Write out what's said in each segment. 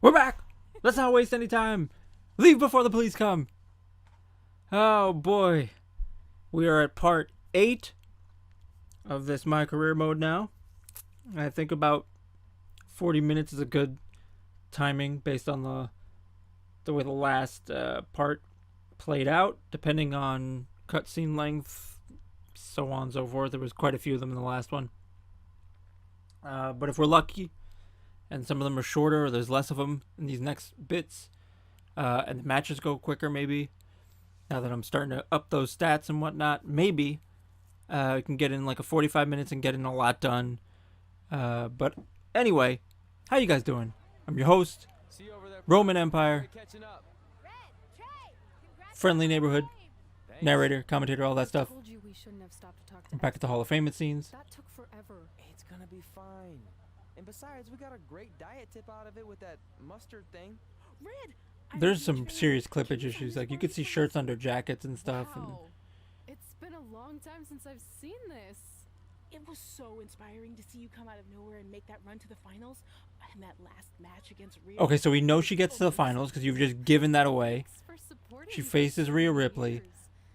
We're back! Let's not waste any time. Leave before the police come. Oh boy. We are at part 8 of this My Career mode now. I think about 40 minutes is a good timing based on the way the last part played out, depending on cutscene length, so on and so forth. There was quite a few of them in the last one. But if we're lucky, and some of them are shorter, or there's less of them in these next bits, and the matches go quicker maybe, now that I'm starting to up those stats and whatnot, maybe I can get in like a 45 minutes and get in a lot done. But anyway, how you guys doing? I'm your host, Roman Empire, friendly neighborhood, narrator, commentator, all that stuff. I'm back at the Hall of Fame, it seems. That took forever. It's gonna be fine. And besides, we got a great diet tip out of it with that mustard thing. Red, There's some serious clippage issues. Like, you could see shirts under jackets and stuff. Wow. It's been a long time since I've seen this. It was so inspiring to see you come out of nowhere and make that run to the finals. And that last match against Rhea. Okay, so we know she gets to the finals because you've just given that away. Thanks for supporting She me for faces so Rhea many Ripley. years.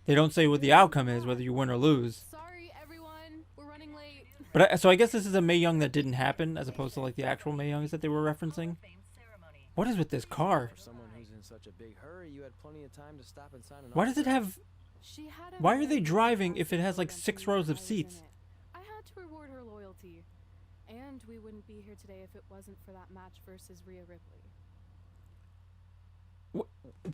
They don't say what the outcome is, whether you win or lose. Sorry, everyone. We're running late. But so I guess this is a Mae Young that didn't happen, as opposed to like the actual Mae Youngs that they were referencing. What is with this car? For someone who's in such a big hurry, you had plenty of time to stop and sign an Why does it have? She had a Why are they very driving if it has like classic 6 event rows of I was seats? in it. I had to reward her loyalty. And we wouldn't be here today if it wasn't for that match versus Rhea Ripley.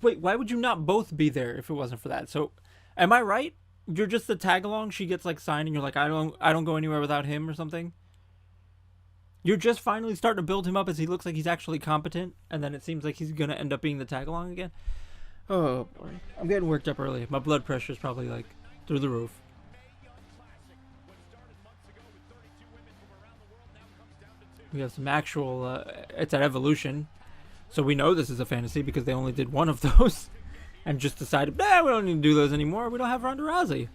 Wait, why would you not both be there if it wasn't for that? So, am I right? You're just the tag along. She gets like signed, and you're like, I don't go anywhere without him or something. You're just finally starting to build him up as he looks like he's actually competent, and then it seems like he's gonna end up being the tag along again. Oh boy, I'm getting worked up early. My blood pressure is probably like through the roof. We have some actual. It's at Evolution, so we know this is a fantasy because they only did one of those, and just decided, nah, we don't need to do those anymore. We don't have Ronda Rousey.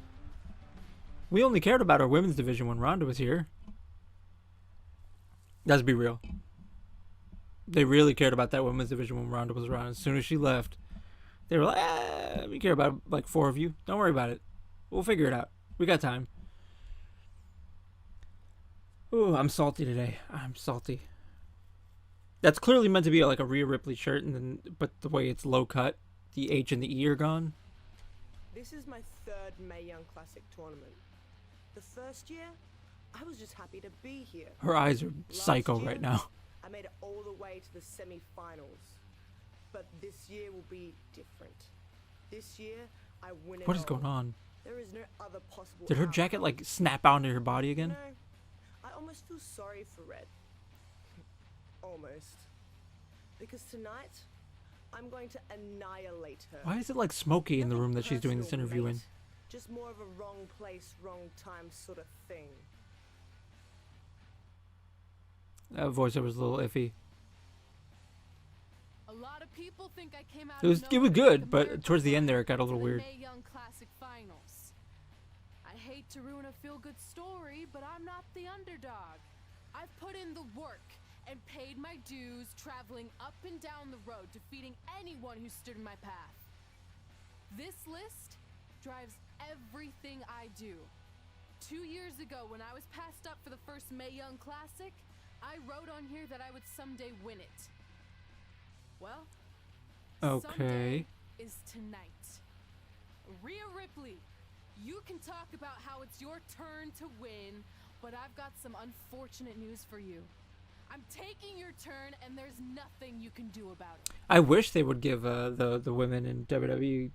We only cared about our women's division when Ronda was here. Let's be real. They really cared about that women's division when Ronda was around. As soon as she left, they were like, we care about like 4 of you. Don't worry about it. We'll figure it out. We got time. Ooh, I'm salty today. I'm salty. That's clearly meant to be like a Rhea Ripley shirt, and then but the way it's low cut, the H and the E are gone. This is my 3rd Mae Young Classic tournament. The first year, I was just happy to be here. Her eyes are psycho Last year, right now. I made it all the way to the semi-finals. But this year will be different. This year, I win it What is all. going on? There is no other possible Did her jacket outcome. like snap onto her body You again? know, I almost feel sorry for Red. Almost. Because tonight, I'm going to annihilate her. Why is it like smoky in the Nothing room that she's doing this personal, interview in? mate. Just more of a wrong place, wrong time sort of thing. That voiceover was a little iffy. A lot of people think I came out It was of good, nowhere to but America towards the end there it got a for little the weird. Mae Young Classic Finals. I hate to ruin a feel-good story, but I'm not the underdog. I've put in the work and paid my dues, traveling up and down the road, defeating anyone who stood in my path. This list drives everything I do. 2 years ago, when I was passed up for the first Mae Young Classic, I wrote on here that I would someday win it. Well, Okay. someday is tonight. Rhea Ripley, you can talk about how it's your turn to win, but I've got some unfortunate news for you. I'm taking your turn, and there's nothing you can do about it. I wish they would give the women in WWE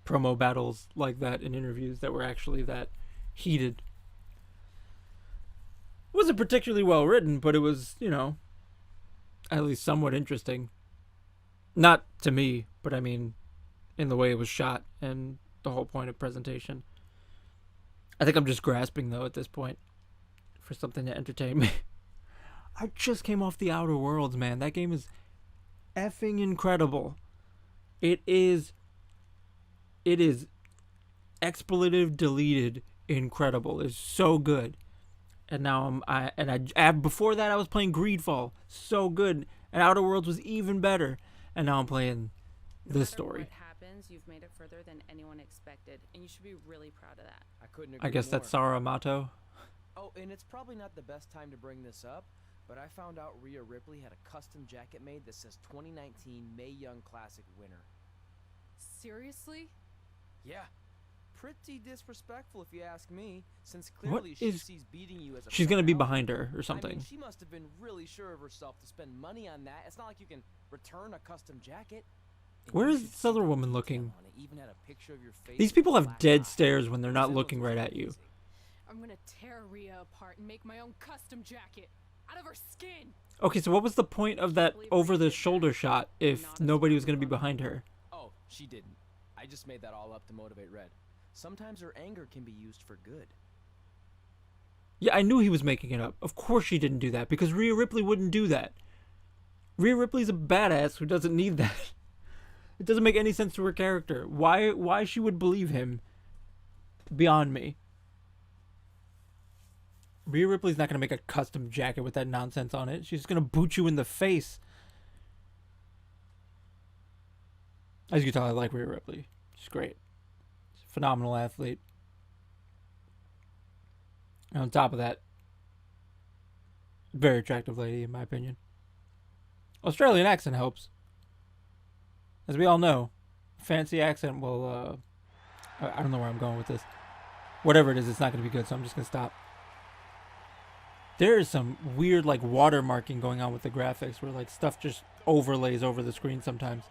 promo battles like that in interviews that were actually that heated. It wasn't particularly well written, but it was, you know, at least somewhat interesting. Not to me, but I mean, in the way it was shot and the whole point of presentation. I think I'm just grasping, though, at this point, for something to entertain me. I just came off the Outer Worlds, man. That game is effing incredible. It is expletive deleted incredible. It's so good. And now before that I was playing Greedfall. So good. And Outer Worlds was even better. And now I'm playing No this matter story. What happens, you've made it further than anyone expected, and you should be really proud of that. I couldn't agree I guess more. that's Sarah Amato. Oh, and it's probably not the best time to bring this up, but I found out Rhea Ripley had a custom jacket made that says 2019 Mae Young Classic winner. Seriously? Yeah. Pretty disrespectful if you ask me, since What clearly she is- sees beating you as a She's gonna be somehow. behind her or I mean, something. she must have been really sure of herself to spend money on that. It's not like you can return a custom jacket. And Where you is should this see other the woman detail looking? on it, even had a picture of your face These with people a have black dead eye. stares when they're The not resemblance looking was right at you. amazing. I'm gonna tear Rhea apart and make my own custom jacket out of her skin. Okay, so what was the point of that over-the-shoulder shot if nobody was gonna be behind her? Oh, she didn't. I just made that all up to motivate Red. Sometimes her anger can be used for good. Yeah, I knew he was making it up. Of course she didn't do that, because Rhea Ripley wouldn't do that. Rhea Ripley's a badass who doesn't need that. It doesn't make any sense to her character. Why she would believe him? Beyond me. Rhea Ripley's not gonna make a custom jacket with that nonsense on it. She's gonna boot you in the face. As you can tell, I like Rhea Ripley. She's great. She's a phenomenal athlete. And on top of that, very attractive lady, in my opinion. Australian accent helps. As we all know, fancy accent will, I don't know where I'm going with this. Whatever it is, it's not going to be good, so I'm just going to stop. There is some weird, like, watermarking going on with the graphics, where, like, stuff just overlays over the screen sometimes.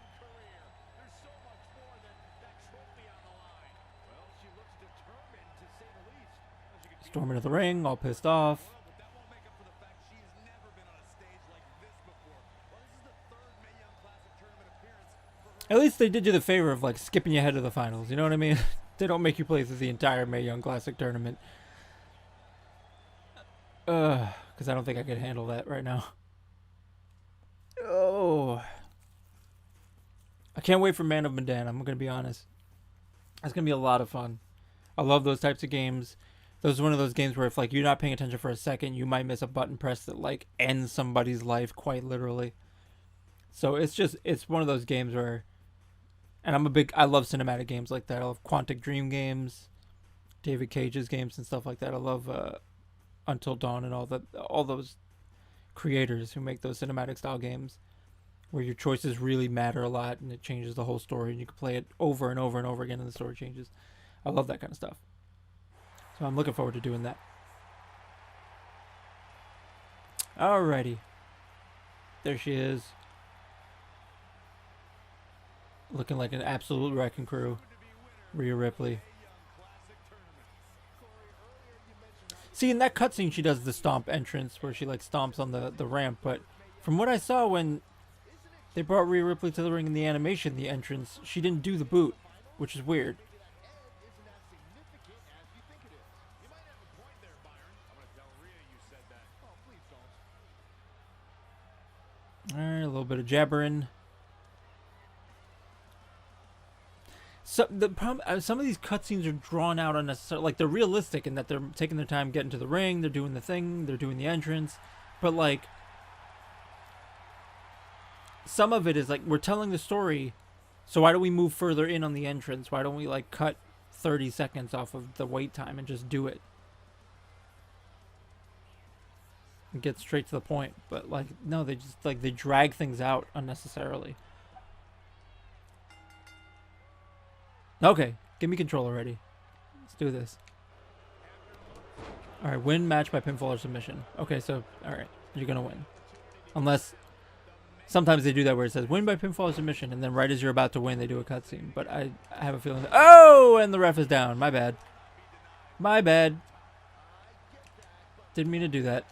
Storm into the ring, all pissed off. At least they did you the favor of like skipping you ahead of the finals. You know what I mean? They don't make you play through the entire Mae Young Classic tournament. Because I don't think I could handle that right now. Oh. I can't wait for Man of Medan, I'm going to be honest. That's going to be a lot of fun. I love those types of games. Those are one of those games where if like you're not paying attention for a second, you might miss a button press that like ends somebody's life quite literally. So it's one of those games where, and I love cinematic games like that. I love Quantic Dream games, David Cage's games and stuff like that. I love Until Dawn and all those creators who make those cinematic style games where your choices really matter a lot and it changes the whole story and you can play it over and over and over again and the story changes. I love that kind of stuff. So I'm looking forward to doing that. Alrighty. There she is. Looking like an absolute wrecking crew. Rhea Ripley. See, in that cutscene she does the stomp entrance where she like stomps on the ramp, but from what I saw when they brought Rhea Ripley to the ring in the animation, the entrance, she didn't do the boot, which is weird. Alright, a little bit of jabbering. So the problem, some of these cutscenes are drawn out unnecessarily. Like they're realistic in that they're taking their time getting to the ring, they're doing the thing, they're doing the entrance, but like some of it is like we're telling the story, so why don't we move further in on the entrance? Why don't we like cut 30 seconds off of the wait time and just do it? And get straight to the point. But like no, they just like they drag things out unnecessarily. Okay, give me control already. Let's do this. Alright, win match by pinfall or submission. Okay, so alright, you're gonna win. Unless sometimes they do that where it says win by pinfall or submission, and then right as you're about to win they do a cutscene. But I have a feeling that, oh, and the ref is down. My bad. My bad. Didn't mean to do that.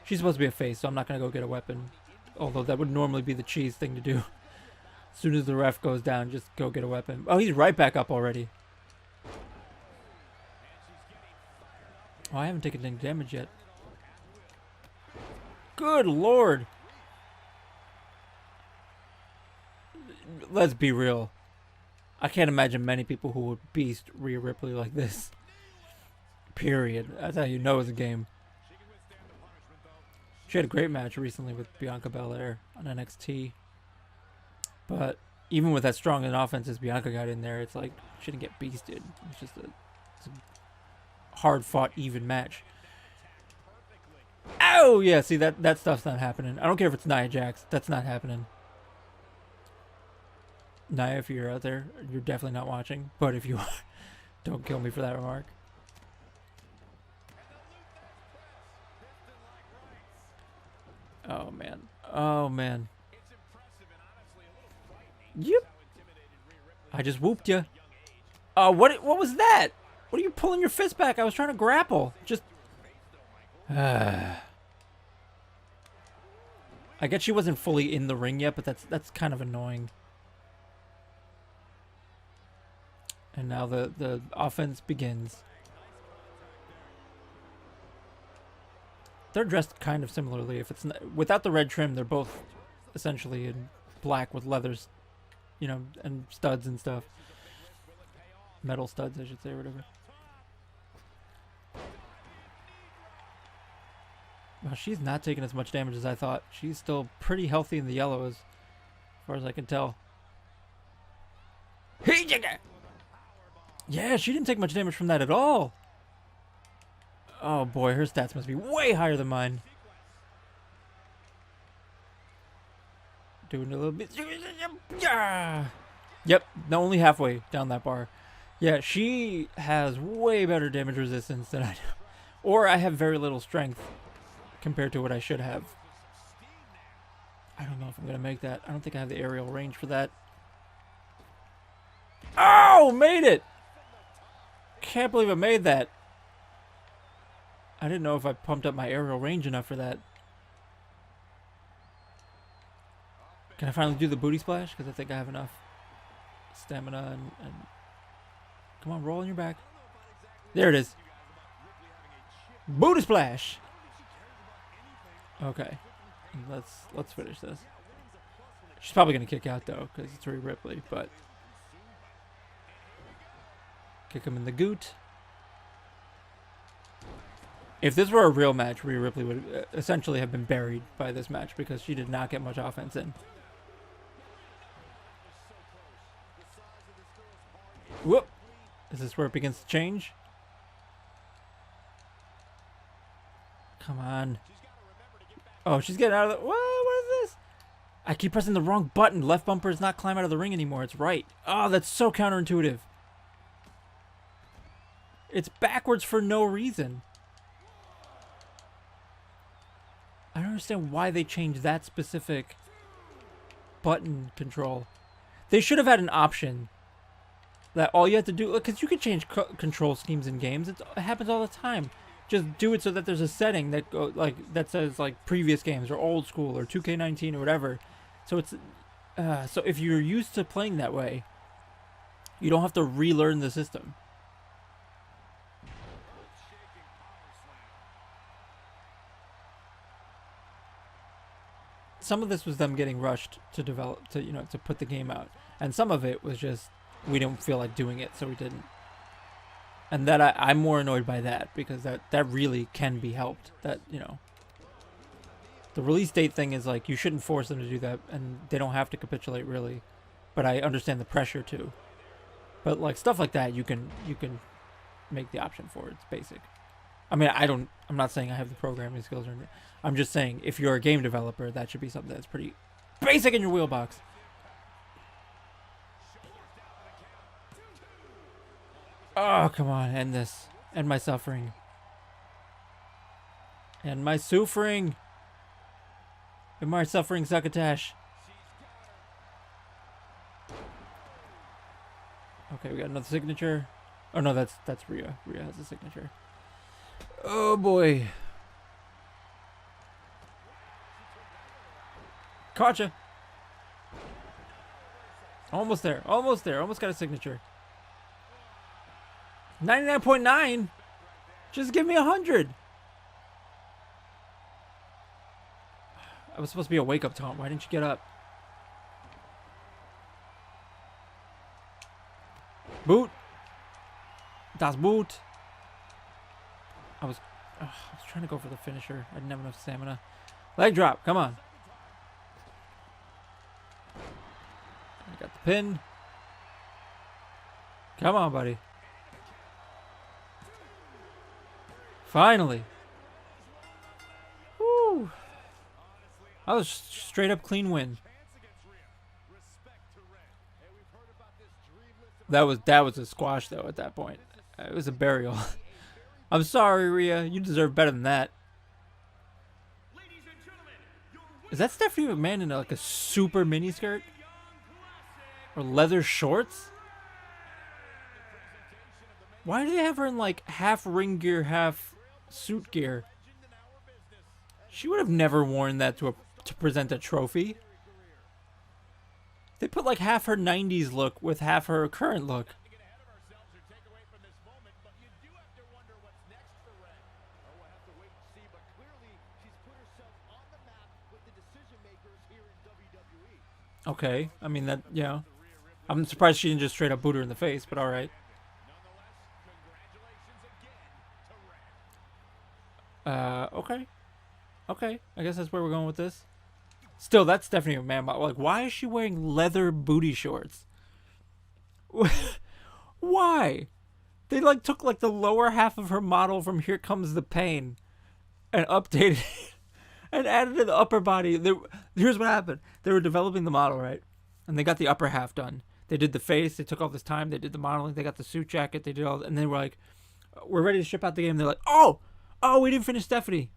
She's supposed to be a face, so I'm not gonna go get a weapon. Although that would normally be the cheese thing to do. As soon as the ref goes down, just go get a weapon. Oh, he's right back up already. Oh, I haven't taken any damage yet. Good lord. Let's be real. I can't imagine many people who would beast Rhea Ripley like this. Period. That's how you know it's a game. She had a great match recently with Bianca Belair on NXT. But even with as strong an offense as Bianca got in there, it's like she didn't get beasted. It's just it's a hard-fought, even match. Oh, yeah, see, that stuff's not happening. I don't care if it's Nia Jax. That's not happening. Nia, if you're out there, you're definitely not watching. But if you are, don't kill me for that remark. Oh, man. Oh, man. Yep. I just whooped you. What was that? What are you pulling your fist back? I was trying to grapple. Just... I guess she wasn't fully in the ring yet, but that's kind of annoying. And now the offense begins. They're dressed kind of similarly. If it's not, without the red trim, they're both essentially in black with leathers, you know, and studs and stuff. Metal studs, I should say, or whatever. Well, she's not taking as much damage as I thought. She's still pretty healthy in the yellow as far as I can tell. Yeah, she didn't take much damage from that at all. Oh boy, her stats must be way higher than mine. Doing a little bit. Yep, no, only halfway down that bar. Yeah, she has way better damage resistance than I do. Or I have very little strength compared to what I should have. I don't know if I'm going to make that. I don't think I have the aerial range for that. Oh, made it! Can't believe I made that. I didn't know if I pumped up my aerial range enough for that. Can I finally do the booty splash? Because I think I have enough stamina and... Come on, roll on your back. There it is. Booty splash! Okay. Let's finish this. She's probably going to kick out, though, because it's Rhea Ripley, but... Kick him in the goot. If this were a real match, Rhea Ripley would essentially have been buried by this match because she did not get much offense in. Whoop! Is this where it begins to change? Come on. Oh, she's getting out of the... What is this? I keep pressing the wrong button. Left bumper is not climb out of the ring anymore. It's right. Oh, that's so counterintuitive. It's backwards for no reason. I don't understand why they changed that specific button control. They should have had an option that all you have to do... Because you can change control schemes in games. It happens all the time. Just do it so that there's a setting that that says like previous games or old school or 2K19 or whatever. So it's so if you're used to playing that way, you don't have to relearn the system. Some of this was them getting rushed to develop to put the game out, and some of it was just we didn't feel like doing it, so we didn't. And that I'm more annoyed by that because that really can be helped. That, you know, the release date thing is like you shouldn't force them to do that, and they don't have to capitulate really. But I understand the pressure too. But like stuff like that, you can make the option for. It's basic. I mean, I'm not saying I have the programming skills or anything. I'm just saying if you're a game developer, that should be something that's pretty basic in your wheelbox. Oh, come on, end this. End my suffering. End my suffering. End my suffering, succotash. Okay, we got another signature. Oh no, that's Rhea. Rhea has a signature. Oh boy. Gotcha. Almost there. Almost there. Almost got a signature. 99.9? Just give me 100. I was supposed to be a wake-up taunt. Why didn't you get up? Boot. Das Boot. I was trying to go for the finisher. I didn't have enough stamina. Leg drop. Come on. I got the pin. Come on, buddy. Finally. Woo. That was straight up clean win. That was a squash though at that point. It was a burial. I'm sorry, Rhea. You deserve better than that. Is that Stephanie McMahon in like a super mini skirt? Or leather shorts? Why do they have her in like half ring gear, half suit gear? She would have never worn that to present a trophy. They put like half her 90s look with half her current look. Okay, I mean that, yeah. I'm surprised she didn't just straight up boot her in the face, but alright. Okay. Okay, I guess that's where we're going with this. Still, that's Stephanie McMahon. Like, why is she wearing leather booty shorts? Why? They like took like the lower half of her model from Here Comes the Pain and updated it and added to the upper body. Here's what happened. They were developing the model, right? And they got the upper half done. They did the face. They took all this time. They did the modeling. They got the suit jacket. They did all, and they were like, "We're ready to ship out the game." They're like, "Oh, we didn't finish Stephanie.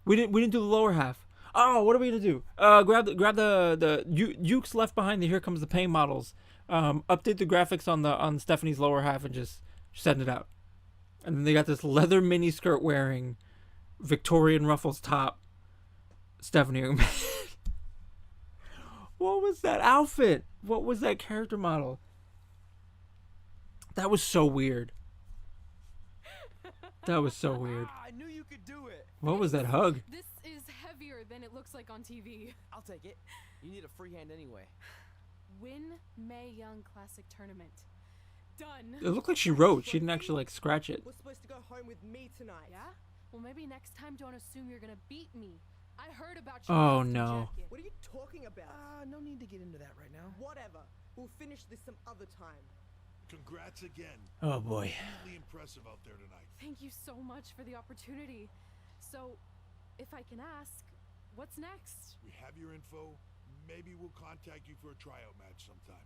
We didn't do the lower half. Oh, what are we gonna do? Grab the Ukes left behind the Here Comes the Pain models. Update the graphics on Stephanie's lower half and just send it out." And then they got this leather mini skirt wearing Victorian ruffles top Stephanie McMahon. What was that outfit? What was that character model? That was so weird. That was so weird. I knew you could do it. What was that hug? This is heavier than it looks like on TV. I'll take it. You need a free hand anyway. Win Mae Young Classic Tournament. Done. It looked like she wrote. She didn't actually like scratch it. We're supposed to go home with me tonight. Yeah? Well, maybe next time don't assume you're gonna beat me. I heard about your Oh, custom no. jacket. What are you talking about? No need to get into that right now. Whatever. We'll finish this some other time. Congrats again. Oh boy. Really impressive out there tonight. Thank you so much for the opportunity. So, if I can ask, what's next? We have your info. Maybe we'll contact you for a tryout match sometime.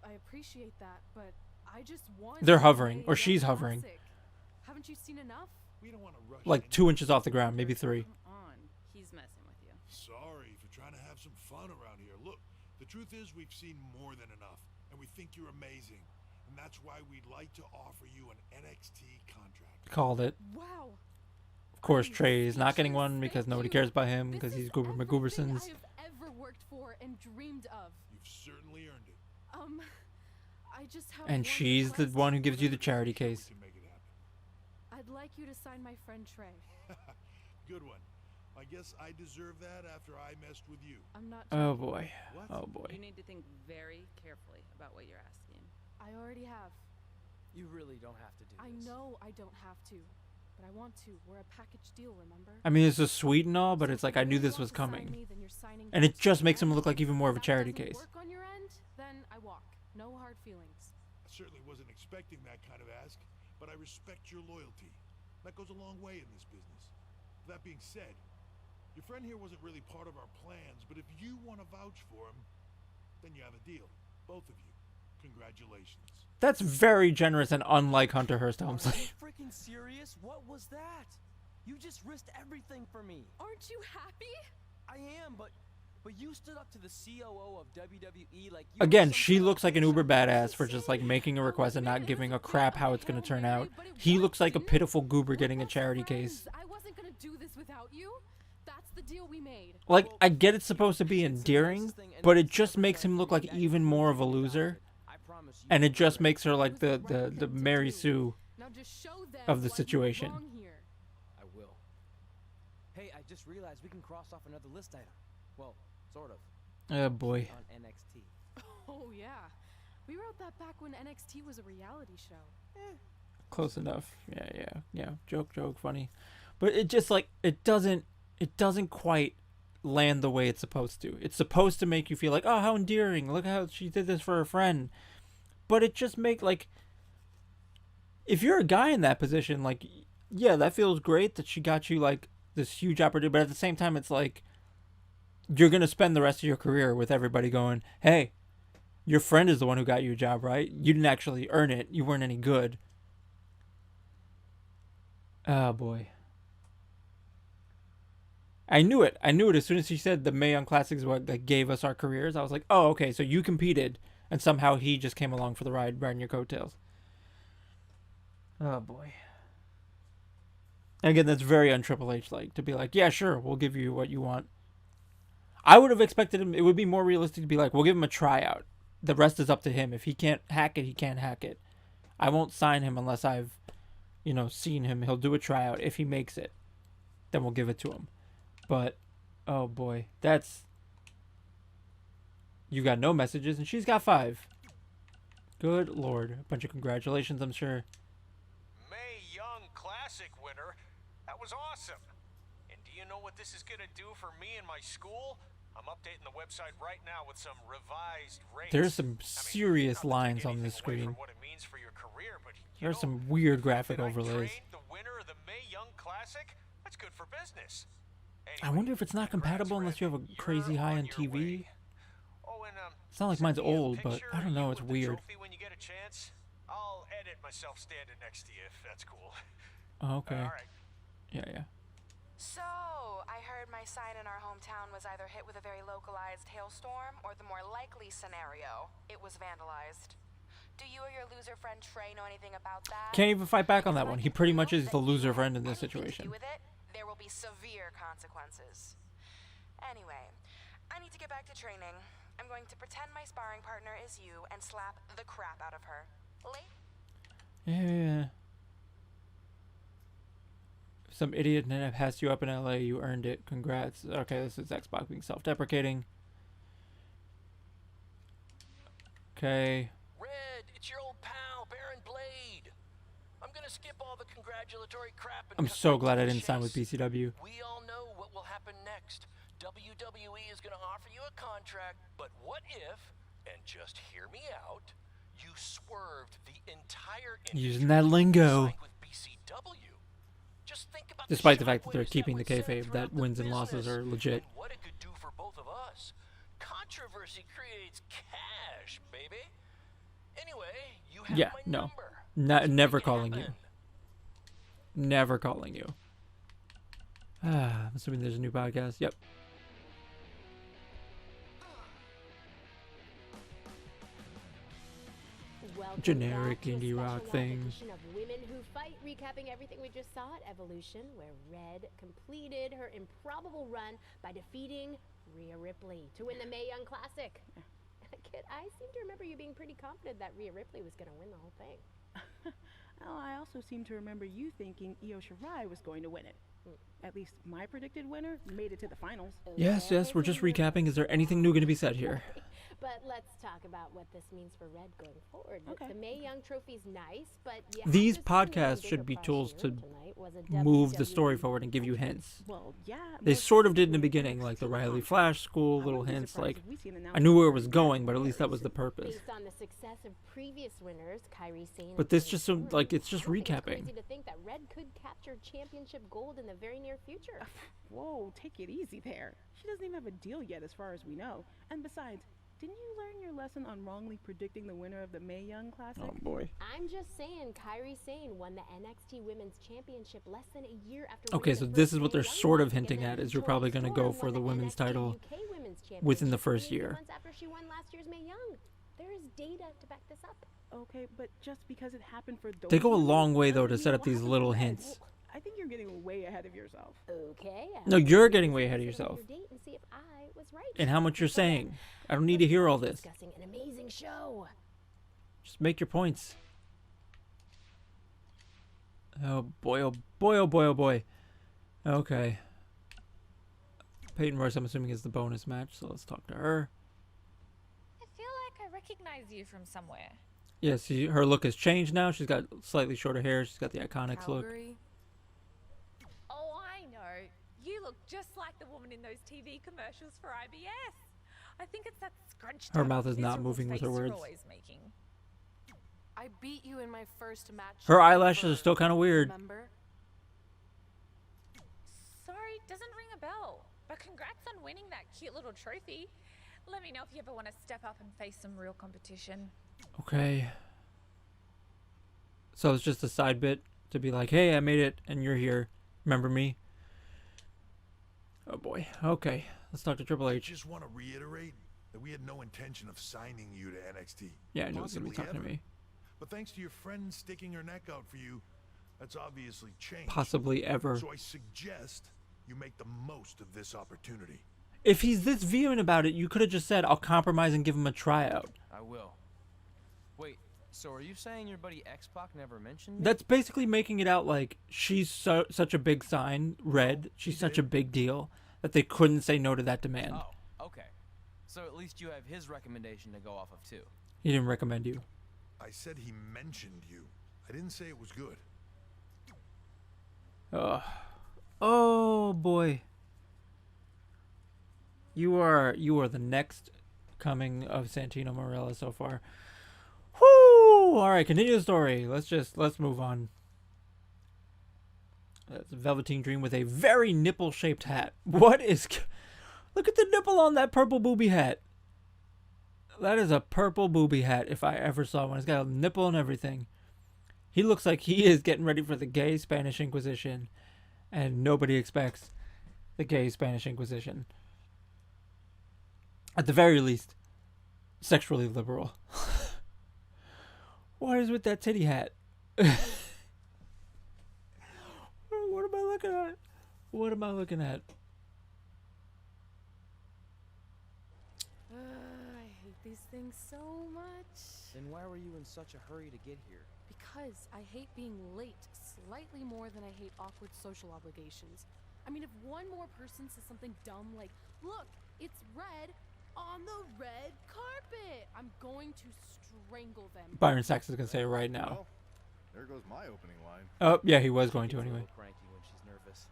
I appreciate that, but I just want. They're hovering, Mae or she's Young hovering. Classic. Haven't you seen enough? We don't want to rush Like into 2 inches off the ground, maybe 3. Come on, he's messing with you. Sorry for trying to have some fun around here. Look, the truth is we've seen more than enough, and we think you're amazing. And that's why we'd like to offer you an NXT contract. Called it. Wow. Of course, Trey is not getting one because nobody cares about him because he's Goober McGoobersons. I have ever worked for and dreamed of. You've certainly earned it. I just have And one she's the request. one who gives you the charity case. We can make it happen. I'd like you to sign my friend Trey. Good one. I guess I deserve that after I messed with you. I'm not. Oh joking. boy. What? Oh You boy. need to think very carefully about what you're asking. I already have. You really don't have to do I this. know I don't have to, but I want to. We're a package deal, remember? I mean, it's just sweet and all, but So it's if like you I knew really this want was to sign coming. me, then you're signing And it this just makes him check. look like even more of a If that charity doesn't case. work on your end, then I walk. No hard feelings. I certainly wasn't expecting that kind of ask, but I respect your loyalty. That goes a long way in this business. That being said, your friend here wasn't really part of our plans, but if you want to vouch for him, then you have a deal. Both of you. Congratulations. That's very generous and unlike Hunter Hearst Are Helmsley. you freaking serious? What was that? You just risked everything for me. Aren't you happy? I am, but you stood up to the COO of WWE like you Again, were some she kind of looks like an uber official. badass for just like making a request and not giving a crap how it's gonna turn out. But it He worked, looks like a didn't it? pitiful goober We're getting a best charity friends. case. I wasn't gonna do this without you. That's the deal we made. Like, I get it's supposed to be endearing, but it just makes him look like even more of a loser. I promise you And it won't just regret makes her like It was the the right thing to Mary do. Sue. Now just show them Of the why you situation. belong here. it. I will. Hey, I just realized we can cross off another list item. Well, sort of. Oh boy. On NXT. Oh yeah, we wrote that back when NXT was a reality show. Close enough. Yeah. Joke, funny. But it just like, it doesn't it doesn't quite land the way it's supposed to. It's supposed to make you feel like, oh, how endearing. Look how she did this for her friend. But it just like, if you're a guy in that position, like, yeah, that feels great that she got you like this huge opportunity. But at the same time, it's like, you're going to spend the rest of your career with everybody going, hey, your friend is the one who got you a job, right? You didn't actually earn it. You weren't any good. Oh, boy. I knew it. I knew it as soon as she said the Mae Young Classics what that gave us our careers. I was like, oh, okay, so you competed, and somehow he just came along for the ride, riding your coattails. Oh, boy. And again, that's very un-Triple H-like, to be like, yeah, sure, we'll give you what you want. I would have expected him, it would be more realistic to be like, we'll give him a tryout. The rest is up to him. If he can't hack it, he can't hack it. I won't sign him unless I've, seen him. He'll do a tryout. If he makes it, then we'll give it to him. But, oh boy, you got no messages, and she's got 5. Good lord. A bunch of congratulations, I'm sure. Mae Young Classic winner. That was awesome. And do you know what this is going to do for me and my school? I'm updating the website right now with some revised rates. There's some serious lines on this screen. There's some weird graphic overlays. The winner of the Mae Young Classic? That's good for business. I wonder if it's not compatible unless you have a crazy high-end TV. Oh, and, It's not like mine's old, but I don't know, it's with the weird. trophy when you get a chance. I'll edit myself standing next to you if that's cool. Oh, okay. All right. Yeah. So, I heard my sign in our hometown was either hit with a very localized hailstorm, or the more likely scenario, it was vandalized. Do you or your loser friend Trey know anything about that? Can't even fight back on that one. He pretty much is the loser friend in this situation. With it, there will be severe consequences. Anyway, I need to get back to training. I'm going to pretend my sparring partner is you and slap the crap out of her. Yeah. Some idiot net passed you up in LA. You earned it. Congrats. Okay, this is Xbox being self-deprecating. Okay. Red, it's your old pal, Baron Blade. I'm gonna skip all the congratulatory crap and I'm cut so right glad to I the didn't sign with chase. BCW. We all know what will happen next. WWE is gonna offer you a contract, but what if, and just hear me out, you swerved the entire Using that lingo. signed with BCW? Just think about Despite the the fact that they're shockwaves keeping the would send kayfabe, that throughout the wins and losses business, are legit. and what it could do for both of us. Controversy creates cash, baby. Anyway, you have Yeah, my no. number. Never Make it calling you. happen. Never calling you. I'm assuming there's a new podcast. Yep. Welcome Generic back to a indie rock special thing. live edition of Women Who Fight, recapping everything we just saw at Evolution, where Red completed her improbable run by defeating Rhea Ripley to win the Mae Young Classic. Kid, I seem to remember you being pretty confident that Rhea Ripley was going to win the whole thing. Oh, I also seem to remember you thinking Io Shirai was going to win it. At least my predicted winner made it to the finals. Yes, we're just recapping. Is there anything new going to be said here? But let's talk about what this means for Red going forward. Okay. The Mae Young Trophy's nice, but yeah, These podcasts should be tools to move the story forward and give you hints. Well, yeah. They more sort of did in the specifically, beginning, next like the to Riley contract. Flash school, I little wouldn't be hints. surprised Like, if we see an I announcement knew where it for was that going, but at very least that was the soon. purpose. Based on the success of previous winners, Kyrie Sane. But this just some like it's just recapping. Crazy to think that Red could capture championship gold in the very near future. Whoa, take it easy there. She doesn't even have a deal yet as far as we know. And besides, didn't you learn your lesson on wrongly predicting the winner of the Mae Young Classic? Oh boy. I'm just saying, Kyrie Sane won the NXT Women's Championship less than a year after. Okay, winning so the this first is what Mae they're Young sort of Classic, hinting and at, then is you're Joy probably going to go Storm for won the women's NXT title UK Women's within the Championship first 3 year. months after she won last year's Mae Young. There is data to back this up. Okay, but just because it happened for those They go a women long way though to doesn't set mean up these we'll have little to win. hints. I think you're getting way ahead of yourself. Okay. No, you're getting way ahead of yourself. Your date and see if I was right. And how much you're saying. I don't need to hear all this. Discussing an amazing show. Just make your points. Oh boy, oh boy, oh boy, oh boy. Okay. Peyton Royce, I'm assuming, is the bonus match, so let's talk to her. I feel like I recognize you from somewhere. Yeah, see, her look has changed now. She's got slightly shorter hair. She's got the iconics look. Oh, I know. You look just like the woman in those TV commercials for IBS. I think it's that scrunched Her up, mouth is not miserable moving with face her you're words. always making. I beat you in my first match. Her eyelashes ever, are still kind of weird. Remember? Sorry, doesn't ring a bell. But congrats on winning that cute little trophy. Let me know if you ever want to step up and face some real competition. Okay. So it's just a side bit to be like, hey, I made it and you're here. Remember me? Oh boy. Okay. Let's talk to Triple I H. just want to reiterate that we had no intention of signing you to NXT. Yeah, I knew he was going to be Possibly talking to ever. me. But thanks to your friend sticking her neck out for you, that's obviously changed. Possibly ever. So I suggest you make the most of this opportunity. If he's this vehement about it, you could have just said, I'll compromise and give him a tryout. I will. Wait, so are you saying your buddy X-Pac never mentioned me? That's basically making it out like she's such a big sign, Red. She's such a big deal that they couldn't say no to that demand. Oh, okay. So at least you have his recommendation to go off of too. He didn't recommend you. I said he mentioned you. I didn't say it was good. Oh boy. You are the next coming of Santino Marella so far. Whoo! All right, continue the story. Let's move on. That's a Velveteen Dream with a very nipple-shaped hat. What is? Look at the nipple on that purple booby hat. That is a purple booby hat if I ever saw one. It's got a nipple and everything. He looks like he is getting ready for the gay Spanish Inquisition, and nobody expects the gay Spanish Inquisition. At the very least, sexually liberal. What is with that titty hat? What am I looking at? What am I looking at? I hate these things so much. Then why were you in such a hurry to get here? Because I hate being late slightly more than I hate awkward social obligations. I mean, if one more person says something dumb like, look, it's red on the red carpet, I'm going to strangle them. Byron Sachs is going to say it right now. Well, there goes my opening line. Oh, yeah, he was going to She's a anyway. little cranky when she's nervous.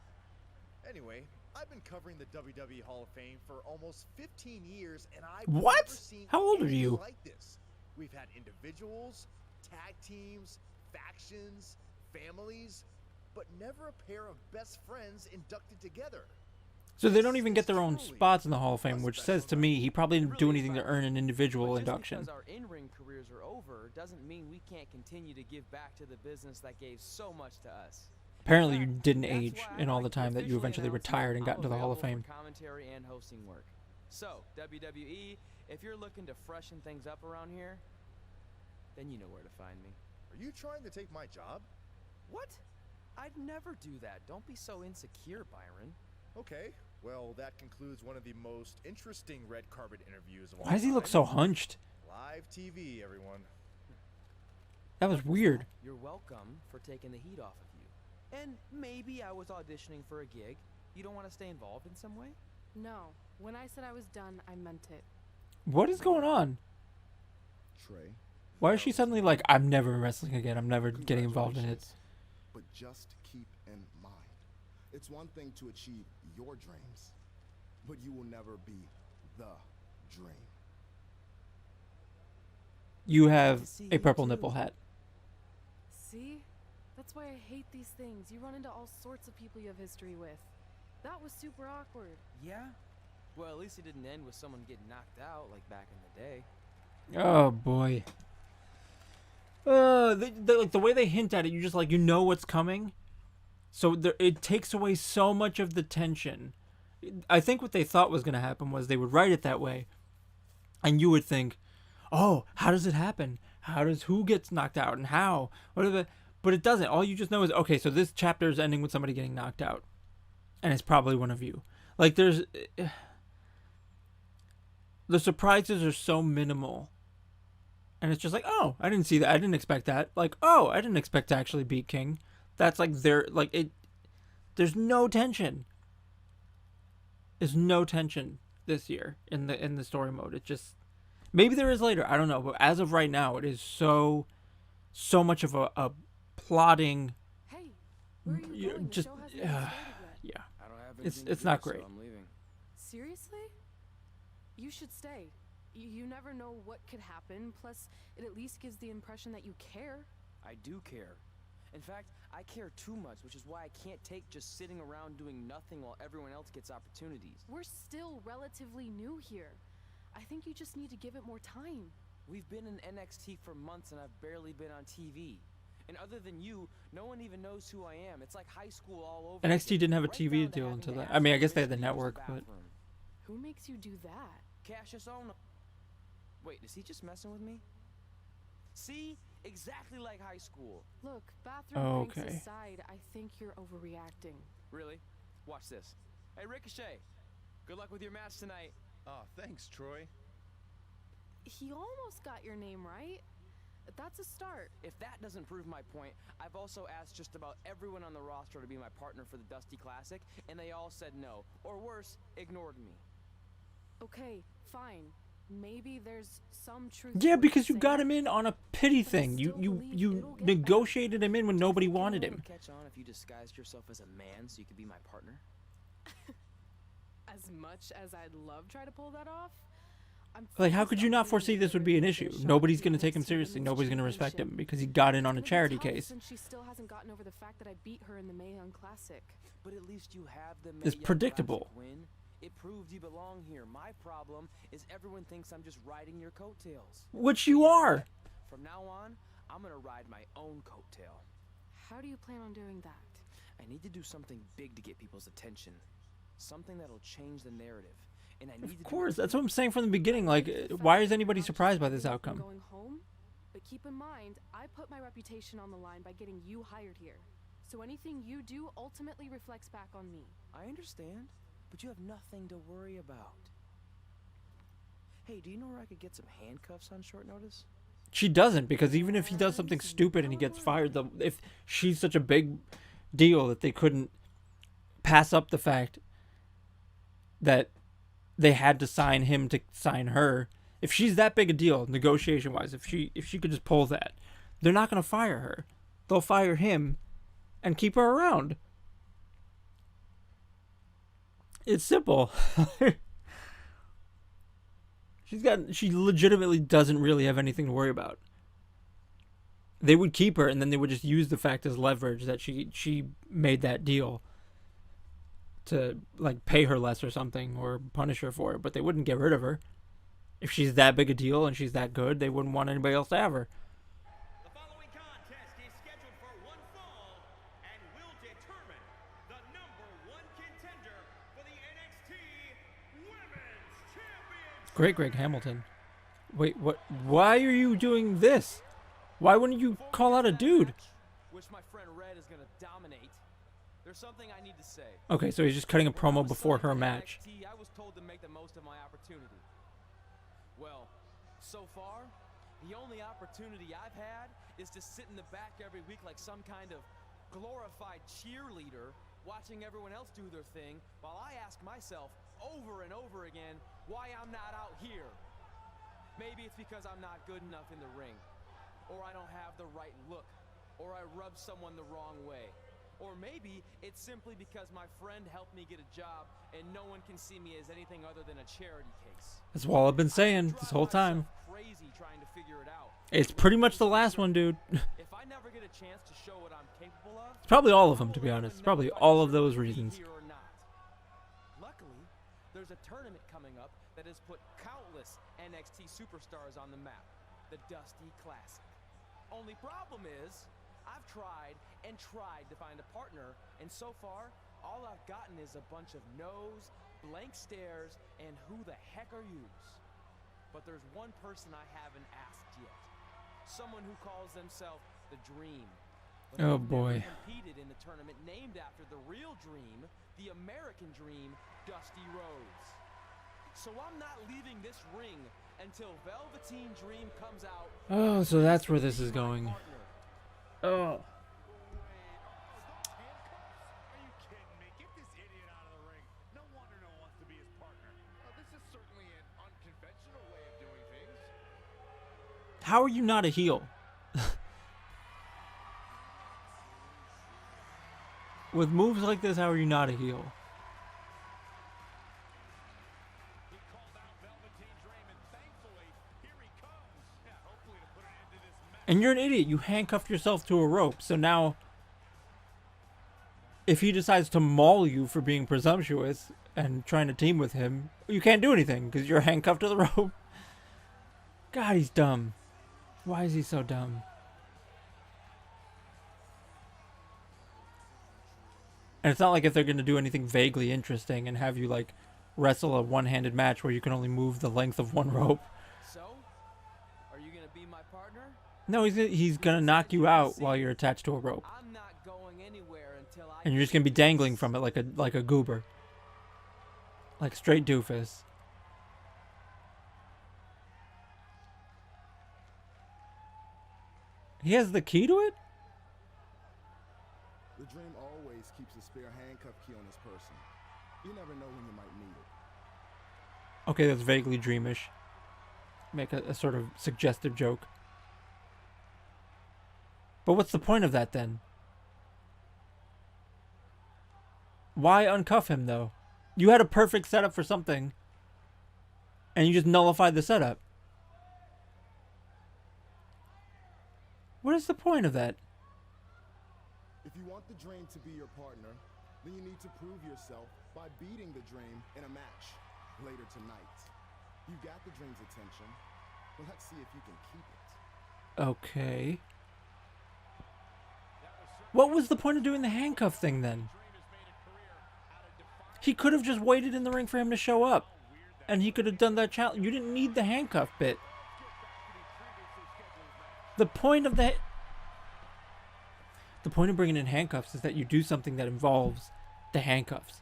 Anyway, I've been covering the WWE Hall of Fame for almost 15 years, and I've What? never seen How old are anything you? like this. We've had individuals, tag teams, factions, families, but never a pair of best friends inducted together. So they don't even get their own spots in the Hall of Fame, which says to me he probably didn't do anything to earn an individual But just induction. because our in-ring careers are over doesn't mean we can't continue to give back to the business that gave so much to us. Apparently you didn't That's age why in I'd all the like to time that you officially eventually announce retired and got I'm into the Hall of available Fame. for commentary and hosting work. So, WWE, if you're looking to freshen things up around here, then you know where to find me. Are you trying to take my job? What? I'd never do that. Don't be so insecure, Byron. Okay, well, that concludes one of the most interesting red carpet interviews of all Why does he look time. so hunched? Live TV, everyone. That was weird. You're welcome for taking the heat off of you. And maybe I was auditioning for a gig. You don't want to stay involved in some way? No, when I said I was done, I meant it. What is going on? Trey. Why is she suddenly like, I'm never wrestling again, I'm never getting involved in it? But just keep in mind, it's one thing to achieve your dreams, but you will never be the dream. You have See a you purple too. nipple hat. See? That's why I hate these things. You run into all sorts of people you have history with. That was super awkward. Yeah? Well, at least it didn't end with someone getting knocked out like back in the day. Oh boy. Like the way they hint at it, you just like, you know what's coming. So it takes away so much of the tension. I think what they thought was going to happen was they would write it that way, and you would think, oh, how does it happen? Who gets knocked out and how? Whatever. But it doesn't. All you just know is, okay, so this chapter is ending with somebody getting knocked out, and it's probably one of you. Like the surprises are so minimal. And it's just like, oh, I didn't see that. I didn't expect that. Like, oh, I didn't expect to actually beat King. That's like there's no tension. There's no tension this year in the story mode. It just, maybe there is later. I don't know. But as of right now, it is so much of a plotting. Hey, where are you going? Just the show hasn't even started yet. yeah. I don't have It's not great. So I'm leaving. Seriously? You should stay. You never know what could happen, plus it at least gives the impression that you care. I do care. In fact, I care too much, which is why I can't take just sitting around doing nothing while everyone else gets opportunities. We're still relatively new here. I think you just need to give it more time. We've been in NXT for months and I've barely been on TV. And other than you, no one even knows who I am. It's like high school all over. NXT didn't have a TV deal until that. I mean, I guess they had the network, but Who makes you do that? Cassius Ohno. Wait, is he just messing with me? See? Exactly like high school. Look, bathroom okay. breaks aside, I think you're overreacting. Really? Watch this. Hey, Ricochet. Good luck with your match tonight. Oh, thanks, Troy. He almost got your name right. That's a start. If that doesn't prove my point, I've also asked just about everyone on the roster to be my partner for the Dusty Classic, and they all said no. Or worse, ignored me. Okay, fine. Maybe there's some truth. yeah, because you got him in on a pity thing. You negotiated him in when nobody wanted him. Catch on if you disguised yourself as a man so you could be my partner? As much as I'd love try to pull that off, Like, how could you not foresee this would be an issue? Nobody's going to take him seriously. Nobody's going to respect him because he got in on a charity case. And she still hasn't gotten over the fact that I beat her in the Mae Young Classic. But at least you have the Mae It's Young predictable. Classic win. It proved you belong here. My problem is everyone thinks I'm just riding your coattails. Which you are. From now on, I'm gonna ride my own coattail. How do you plan on doing that? I need to do something big to get people's attention. Something that'll change the narrative. And I need Of course, that's what I'm saying from the beginning. Like, why is anybody surprised by this outcome? Going home, but keep in mind, I put my reputation on the line by getting you hired here. So anything you do ultimately reflects back on me. I understand, but you have nothing to worry about. Hey, do you know where I could get some handcuffs on short notice? She doesn't, because even if he does something stupid and he gets fired, if she's such a big deal that they couldn't pass up the fact that they had to sign him to sign her. If she's that big a deal, negotiation-wise, if she could just pull that, they're not going to fire her. They'll fire him and keep her around. It's simple. She legitimately doesn't really have anything to worry about. They would keep her, and then they would just use the fact as leverage that she made that deal to, like, pay her less or something, or punish her for it, but they wouldn't get rid of her. If she's that big a deal and she's that good, they wouldn't want anybody else to have her. The following contest is scheduled for one fall and will determine the #1 contender for the NXT Women's Championship. Great Greg Hamilton. Wait, what? Why are you doing this? Why wouldn't you call out a dude? Which my friend Red is gonna dominate. There's something I need to say. Okay, so he's just cutting a promo before her match. I was told to make the most of my opportunity. Well, so far, the only opportunity I've had is to sit in the back every week like some kind of glorified cheerleader, watching everyone else do their thing, while I ask myself over and over again why I'm not out here. Maybe it's because I'm not good enough in the ring, or I don't have the right look, or I rub someone the wrong way. Or maybe it's simply because my friend helped me get a job and no one can see me as anything other than a charity case. That's all I've been saying this whole time. Crazy trying to figure it out. It's pretty much the last one, dude. If I never get a chance to show what I'm capable of, It's probably all of them, to be honest. It's probably all of those reasons. luckily, there's a tournament coming up that has put countless NXT superstars on the map, the Dusty Classic. Only problem is, I've tried and tried to find a partner, and so far, all I've gotten is a bunch of no's, blank stares, and who the heck are yous? But there's one person I haven't asked yet. Someone who calls themselves the Dream. But Oh they've boy. never competed in the tournament named after the real Dream, the American Dream, Dusty Rhodes. So I'm not leaving this ring until Velveteen Dream comes out. Oh, so that's where this is going. Oh. How are you not a heel? With moves like this, how are you not a heel? And you're an idiot. You handcuffed yourself to a rope. So now, if he decides to maul you for being presumptuous and trying to team with him, you can't do anything because you're handcuffed to the rope. God, he's dumb. Why is he so dumb? And it's not like if they're going to do anything vaguely interesting and have you, like, wrestle a one-handed match where you can only move the length of one rope. So, are you gonna be my partner? No, he's gonna knock you out while you're attached to a rope. I'm not going anywhere until I And you're just gonna be dangling from it like a goober. Like a straight doofus. He has the key to it? The dream always keeps a spare handcuff key on his person. You never know when you might need it. Okay, that's vaguely dreamish. Make a sort of suggestive joke. But what's the point of that then? Why uncuff him though? You had a perfect setup for something, and you just nullified the setup. What is the point of that? If you want the dream to be your partner, then you need to prove yourself by beating the dream in a match later tonight. You got the dream's attention, but let's see if you can keep it. Okay. What was the point of doing the handcuff thing then? He could have just waited in the ring for him to show up. And he could have done that challenge. You didn't need the handcuff bit. The point of bringing in handcuffs is that you do something that involves the handcuffs.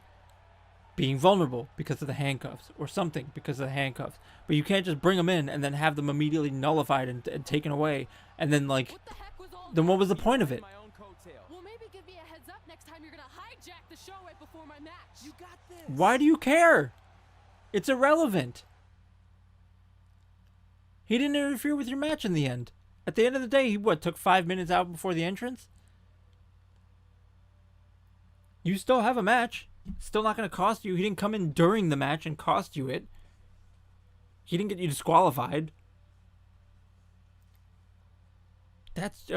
Being vulnerable because of the handcuffs. Or something because of the handcuffs. But you can't just bring them in and then have them immediately nullified and taken away. And then like... Then what was the point of it? Well, maybe give me a heads up next time you're gonna hijack the show right before my match. You got this. Why do you care? It's irrelevant. He didn't interfere with your match in the end. At the end of the day, he took 5 minutes out before the entrance? You still have a match. Still not going to cost you. He didn't come in during the match and cost you it. He didn't get you disqualified. That's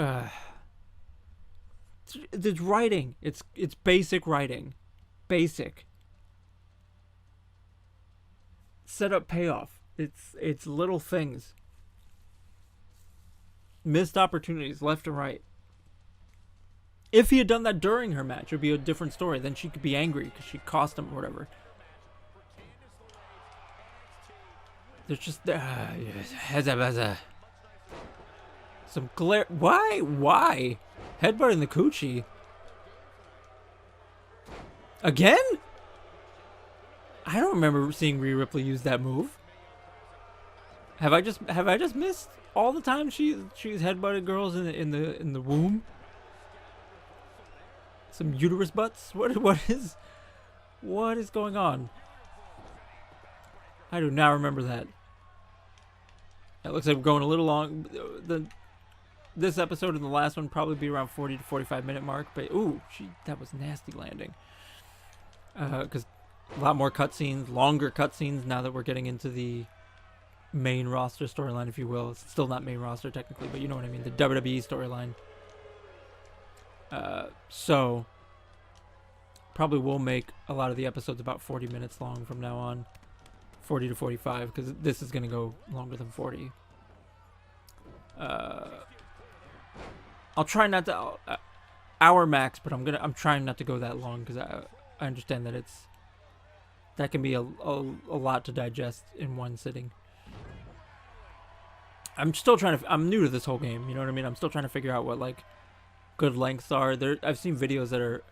it's writing. It's basic writing. Basic. Setup payoff. It's little things. Missed opportunities left and right. If he had done that during her match, it would be a different story. Then she could be angry because she cost him or whatever. There's just some glare. Why? Headbutting the coochie. Again? I don't remember seeing Rhea Ripley use that move. Have I just missed all the time she's headbutted girls in the womb? Some uterus butts? What is going on? I do not remember that. It looks like we're going a little long. This episode and the last one probably be around 40 to 45 minute mark. But ooh, that was nasty landing. Because a lot more cutscenes, longer cutscenes now that we're getting into the main roster storyline, if you will. It's still not main roster technically, but you know what I mean. The WWE storyline. So probably will make a lot of the episodes about 40 minutes long from now on. 40 to 45, because this is going to go longer than 40. I'll try not to hour max, but I'm trying not to go that long because I understand that that can be a lot to digest in one sitting. I'm still trying to. I'm new to this whole game. You know what I mean? I'm still trying to figure out what like good lengths are. I've seen videos that are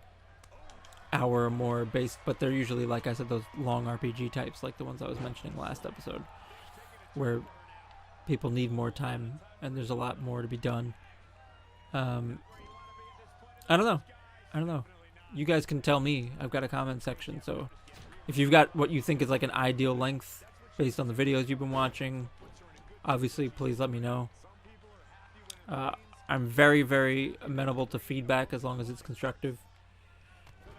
hour or more based, but they're usually, like I said, those long RPG types, like the ones I was mentioning last episode, where people need more time and there's a lot more to be done. I don't know. You guys can tell me. I've got a comment section, so if you've got what you think is like an ideal length based on the videos you've been watching, obviously please let me know. I'm very, very amenable to feedback as long as it's constructive.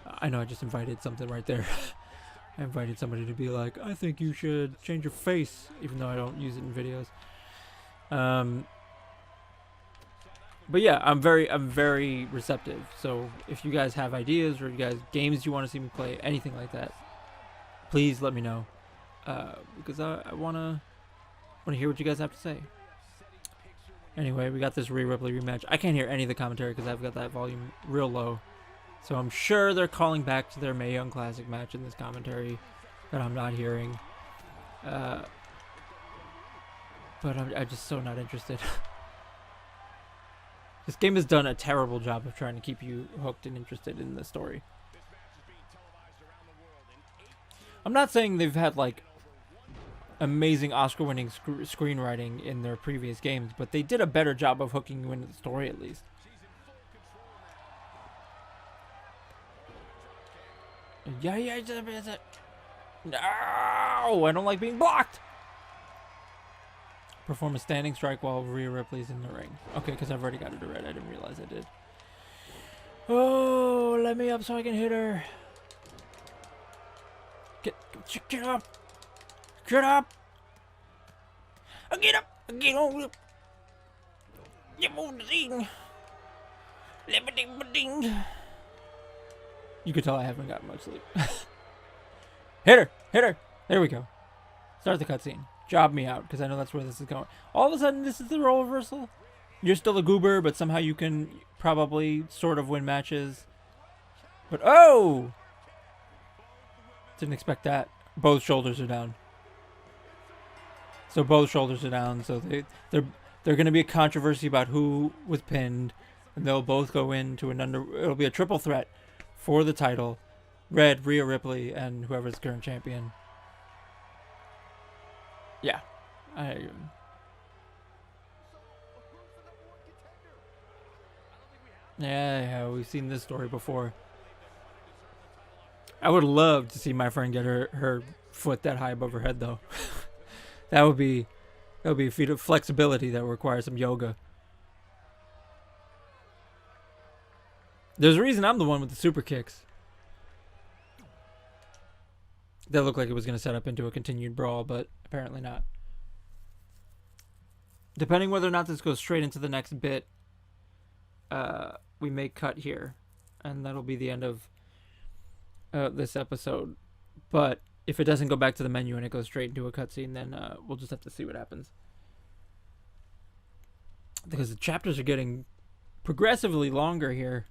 I know I just invited something right there. I invited somebody to be like, I think you should change your face, even though I don't use it in videos. But yeah, I'm very receptive. So if you guys have ideas or you guys games you want to see me play, anything like that, please let me know. Because I wanna hear what you guys have to say. Anyway, we got this Rhea Ripley rematch. I can't hear any of the commentary because I've got that volume real low. So I'm sure they're calling back to their Mae Young Classic match in this commentary that I'm not hearing. But I'm just so not interested. This game has done a terrible job of trying to keep you hooked and interested in the story. I'm not saying they've had like amazing Oscar-winning screenwriting in their previous games, but they did a better job of hooking you into the story at least. Yeah. No, I don't like being blocked. Perform a standing strike while Rhea Ripley's in the ring. Okay, because I've already got it to red. I didn't realize I did. Oh, let me up so I can hit her. Get up. Get up. Get up. Get on. Get on the thing. You can tell I haven't gotten much sleep. Hit her. Hit her. There we go. Start the cutscene. Job me out, because I know that's where this is going. All of a sudden, this is the role reversal. You're still a goober, but somehow you can probably sort of win matches. But oh! Didn't expect that. Both shoulders are down. So both shoulders are down. So they're going to be a controversy about who was pinned, and they'll both go into it'll be a triple threat for the title. Red, Rhea Ripley, and whoever's the current champion. Yeah. Yeah, we've seen this story before. I would love to see my friend get her foot that high above her head, though. that would be a feat of flexibility that requires some yoga. There's a reason I'm the one with the super kicks. That looked like it was going to set up into a continued brawl, but apparently not. Depending whether or not this goes straight into the next bit, we may cut here. And that'll be the end of this episode. But if it doesn't go back to the menu and it goes straight into a cutscene, then we'll just have to see what happens. Because the chapters are getting progressively longer here.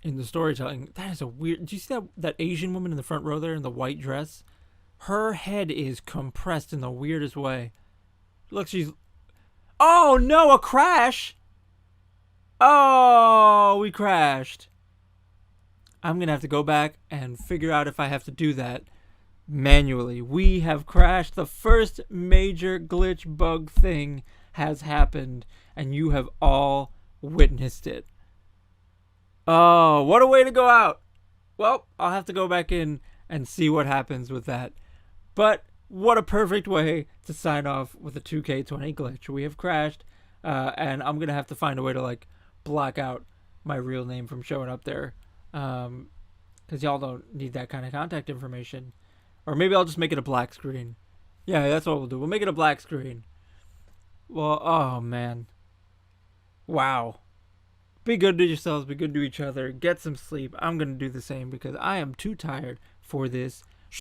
In the storytelling. That is a weird... Do you see that Asian woman in the front row there in the white dress? Her head is compressed in the weirdest way. Look, she's... Oh, no, a crash! Oh, we crashed. I'm going to have to go back and figure out if I have to do that manually. We have crashed. The first major glitch bug thing has happened, and you have all witnessed it. Oh, what a way to go out. Well, I'll have to go back in and see what happens with that. But what a perfect way to sign off with a 2K20 glitch. We have crashed, and I'm going to have to find a way to, like, block out my real name from showing up there. Because y'all don't need that kind of contact information. Or maybe I'll just make it a black screen. Yeah, that's what we'll do. We'll make it a black screen. Well, oh, man. Wow. Be good to yourselves. Be good to each other. Get some sleep. I'm going to do the same because I am too tired for this